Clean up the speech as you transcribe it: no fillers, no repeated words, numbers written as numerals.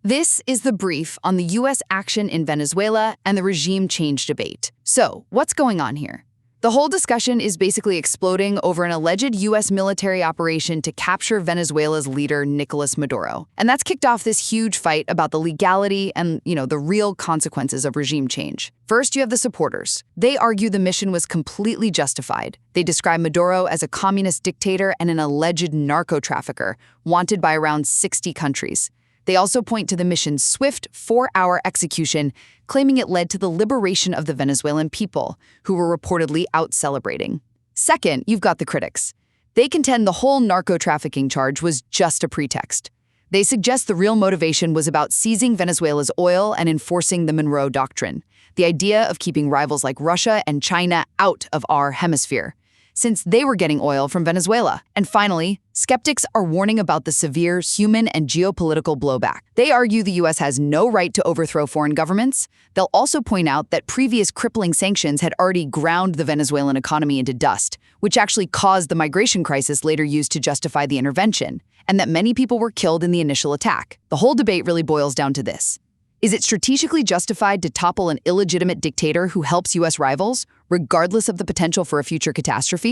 This is the brief on the U.S. action in Venezuela and the regime change debate. So, what's going on here? The whole discussion is basically exploding over an alleged U.S. military operation to capture Venezuela's leader, Nicolás Maduro. And that's kicked off this huge fight about the legality and, the real consequences of regime change. First, you have the supporters. They argue the mission was completely justified. They describe Maduro as a communist dictator and an alleged narco-trafficker, wanted by around 60 countries. They also point to the mission's swift, 4-hour execution, claiming it led to the liberation of the Venezuelan people, who were reportedly out celebrating. Second, you've got the critics. They contend the whole narco-trafficking charge was just a pretext. They suggest the real motivation was about seizing Venezuela's oil and enforcing the Monroe Doctrine, the idea of keeping rivals like Russia and China out of our hemisphere, since they were getting oil from Venezuela. And finally, skeptics are warning about the severe human and geopolitical blowback. They argue the U.S. has no right to overthrow foreign governments. They'll also point out that previous crippling sanctions had already ground the Venezuelan economy into dust, which actually caused the migration crisis later used to justify the intervention, and that many people were killed in the initial attack. The whole debate really boils down to this. Is it strategically justified to topple an illegitimate dictator who helps U.S. rivals, regardless of the potential for a future catastrophe?